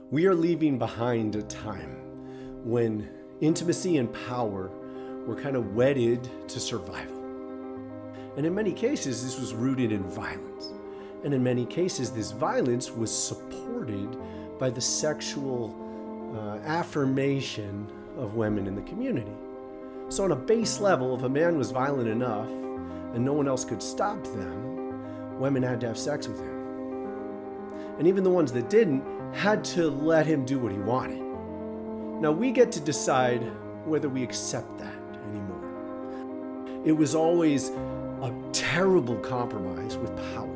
We are leaving behind a time when intimacy and power were kind of wedded to survival. And in many cases, this was rooted in violence. And in many cases, this violence was supported by the sexual affirmation of women in the community. So on a base level, if a man was violent enough and no one else could stop them, women had to have sex with him. And even the ones that didn't had to let him do what he wanted. Now we get to decide whether we accept that anymore. It was always a terrible compromise with power.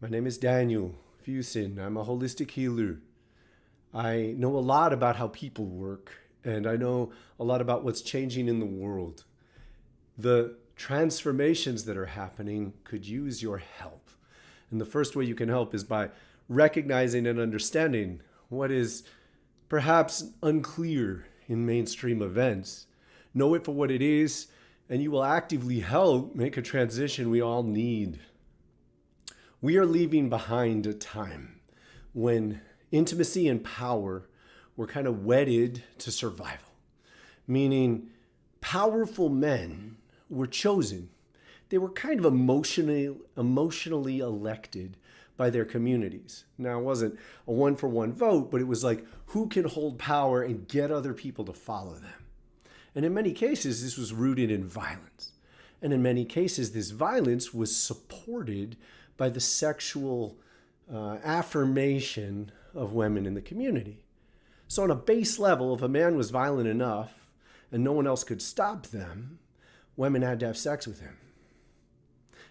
My name is Daniel Fusin. I'm a holistic healer. I know a lot about how people work, and I know a lot about what's changing in the world. The transformations that are happening could use your help. And the first way you can help is by recognizing and understanding what is perhaps unclear in mainstream events. Know it for what it is, and you will actively help make a transition we all need. We are leaving behind a time when intimacy and power were kind of wedded to survival, meaning powerful men were chosen. They were kind of emotionally elected by their communities. Now, it wasn't a one-for-one vote, but it was like, who can hold power and get other people to follow them? And in many cases, this was rooted in violence. And in many cases, this violence was supported by the sexual affirmation of women in the community. So on a base level, if a man was violent enough and no one else could stop them, women had to have sex with him.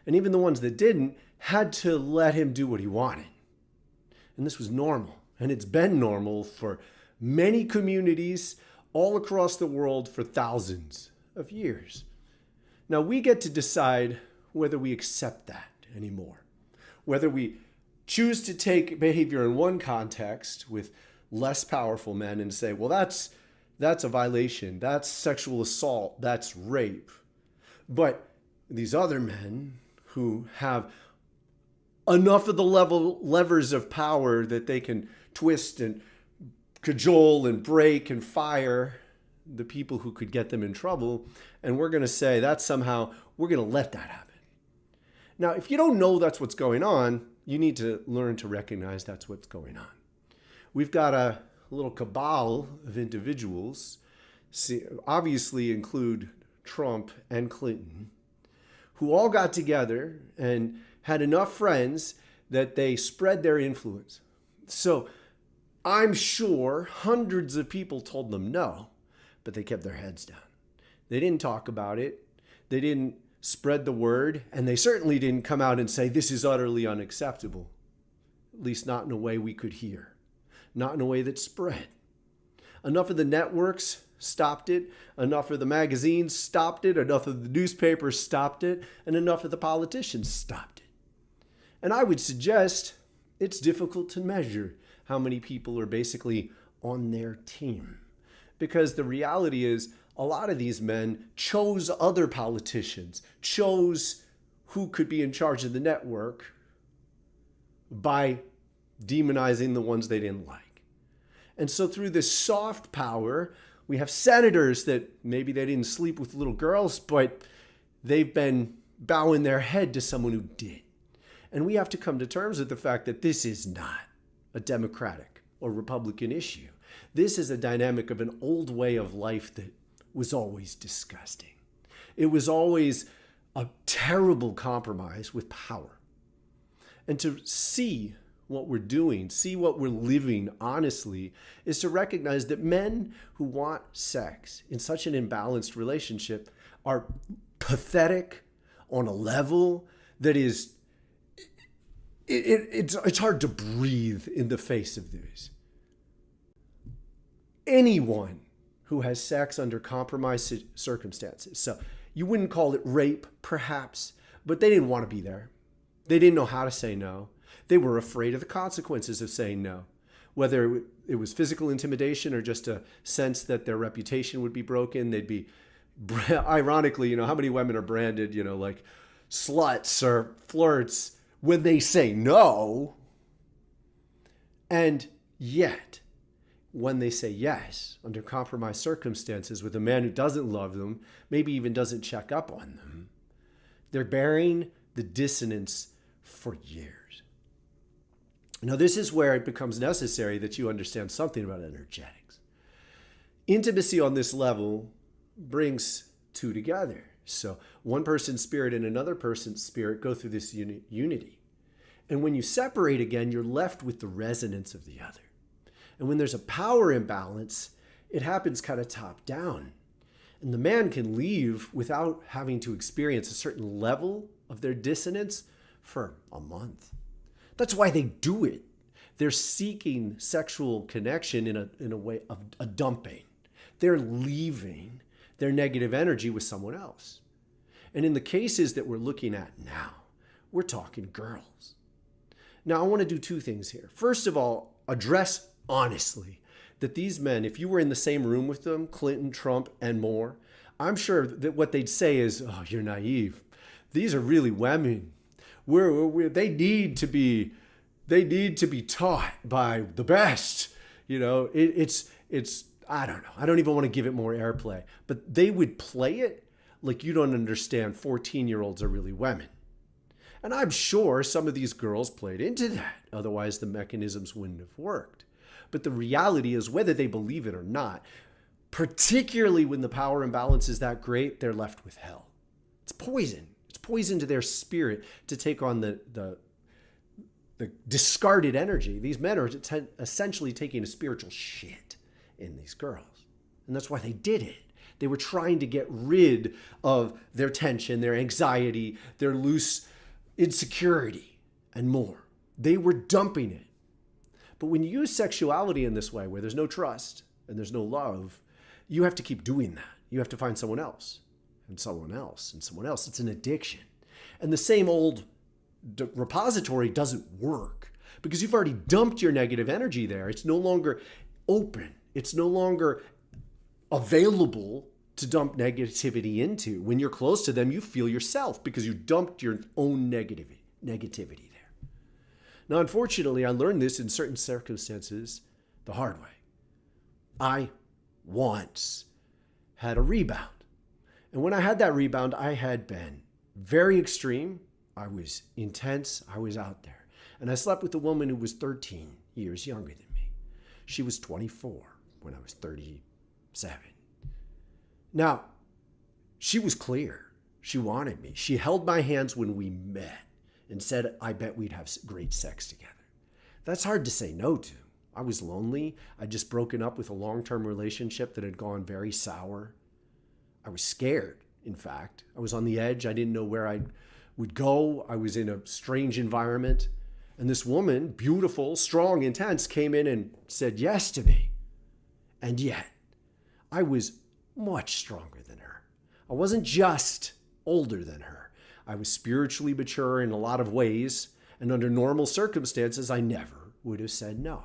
And even the ones that didn't had to let him do what he wanted. And this was normal. And it's been normal for many communities all across the world for thousands of years. Now we get to decide whether we accept that anymore. Whether we choose to take behavior in one context with less powerful men and say, well, that's a violation, that's sexual assault, that's rape. But these other men who have enough of the levers of power that they can twist and cajole and break and fire the people who could get them in trouble, and we're going to say that somehow we're going to let that happen. Now, if you don't know that's what's going on, you need to learn to recognize that's what's going on. We've got a little cabal of individuals, obviously include Trump and Clinton, who all got together and had enough friends that they spread their influence. So I'm sure hundreds of people told them no, but they kept their heads down. They didn't talk about it. They didn't spread the word, and they certainly didn't come out and say this is utterly unacceptable, at least not in a way we could hear, not in a way that spread. Enough of the networks stopped it, enough of the magazines stopped it, enough of the newspapers stopped it, and enough of the politicians stopped it. And I would suggest it's difficult to measure how many people are basically on their team, because the reality is a lot of these men chose other politicians, chose who could be in charge of the network by demonizing the ones they didn't like. And so through this soft power, we have senators that maybe they didn't sleep with little girls, but they've been bowing their head to someone who did. And we have to come to terms with the fact that this is not a Democratic or Republican issue. This is a dynamic of an old way of life that was always disgusting. It was always a terrible compromise with power. And to see what we're doing, see what we're living honestly, is to recognize that men who want sex in such an imbalanced relationship are pathetic on a level that is, it's hard to breathe in the face of this. Anyone who has sex under compromised circumstances. So you wouldn't call it rape, perhaps, but they didn't want to be there. They didn't know how to say no. They were afraid of the consequences of saying no, whether it was physical intimidation or just a sense that their reputation would be broken. They'd be, ironically, how many women are branded, like sluts or flirts when they say no. And yet, when they say yes, under compromised circumstances with a man who doesn't love them, maybe even doesn't check up on them, they're bearing the dissonance for years. Now, this is where it becomes necessary that you understand something about energetics. Intimacy on this level brings two together. So one person's spirit and another person's spirit go through this unity. And when you separate again, you're left with the resonance of the other. And when there's a power imbalance, it happens kind of top down. And the man can leave without having to experience a certain level of their dissonance for a month. That's why they do it. They're seeking sexual connection in a way of a dumping. They're leaving their negative energy with someone else. And in the cases that we're looking at now, we're talking girls. Now, I want to do two things here. First of all, address honestly that these men, if you were in the same room with them, Clinton, Trump, and more, I'm sure that what they'd say is, oh, you're naive. These are really women. They need to be taught by the best. It's I don't know. I don't even want to give it more airplay. But they would play it like you don't understand 14-year-olds are really women. And I'm sure some of these girls played into that. Otherwise, the mechanisms wouldn't have worked. But the reality is, whether they believe it or not, particularly when the power imbalance is that great, they're left with hell. It's poison. It's poison to their spirit to take on the discarded energy. These men are essentially taking a spiritual shit in these girls. And that's why they did it. They were trying to get rid of their tension, their anxiety, their loose insecurity, and more. They were dumping it. But when you use sexuality in this way, where there's no trust and there's no love, you have to keep doing that. You have to find someone else, and someone else, and someone else. It's an addiction. And the same old repository doesn't work because you've already dumped your negative energy there. It's no longer open. It's no longer available to dump negativity into. When you're close to them, you feel yourself because you dumped your own negativity there. Now, unfortunately, I learned this in certain circumstances the hard way. I once had a rebound. And when I had that rebound, I had been very extreme. I was intense. I was out there. And I slept with a woman who was 13 years younger than me. She was 24 when I was 37. Now, she was clear. She wanted me. She held my hands when we met and said, I bet we'd have great sex together. That's hard to say no to. I was lonely. I'd just broken up with a long-term relationship that had gone very sour. I was scared, in fact. I was on the edge. I didn't know where I would go. I was in a strange environment. And this woman, beautiful, strong, intense, came in and said yes to me. And yet, I was much stronger than her. I wasn't just older than her. I was spiritually mature in a lot of ways, and under normal circumstances, I never would have said no.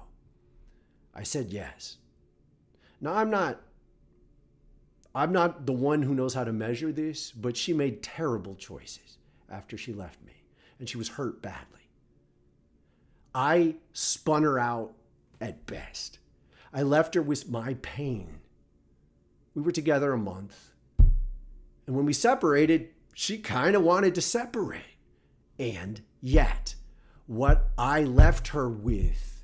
I said yes. Now, I'm not the one who knows how to measure this, but she made terrible choices after she left me, and she was hurt badly. I spun her out at best. I left her with my pain. We were together a month, and when we separated, she kind of wanted to separate. And yet, what I left her with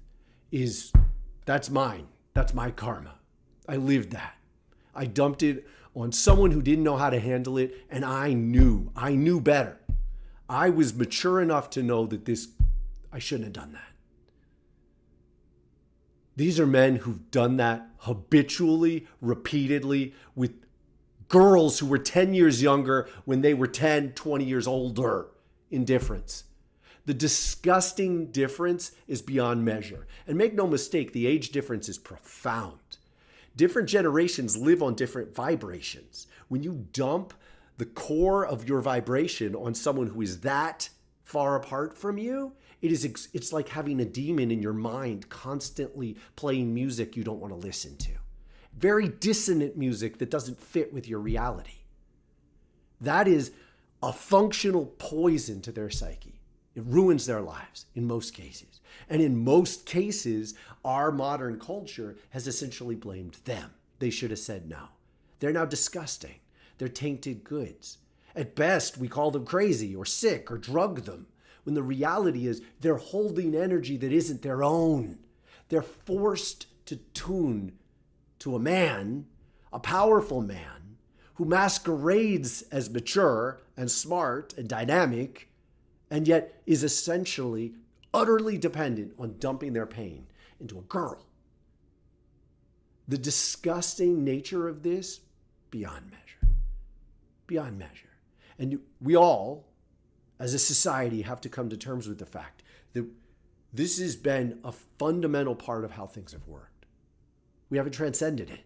that's mine. That's my karma. I lived that. I dumped it on someone who didn't know how to handle it, and I knew better. I was mature enough to know that I shouldn't have done that. These are men who've done that habitually, repeatedly, with girls who were 10 years younger when they were 10, 20 years older in difference. The disgusting difference is beyond measure. And make no mistake, the age difference is profound. Different generations live on different vibrations. When you dump the core of your vibration on someone who is that far apart from you, it's like having a demon in your mind constantly playing music you don't want to listen to. Very dissonant music that doesn't fit with your reality. That is a functional poison to their psyche. It ruins their lives in most cases. And in most cases, our modern culture has essentially blamed them. They should have said no. They're now disgusting. They're tainted goods. At best, we call them crazy or sick or drug them, when the reality is they're holding energy that isn't their own. They're forced to tune to a man, a powerful man, who masquerades as mature and smart and dynamic, and yet is essentially utterly dependent on dumping their pain into a girl. The disgusting nature of this, beyond measure. Beyond measure. And we all, as a society, have to come to terms with the fact that this has been a fundamental part of how things have worked. We haven't transcended it.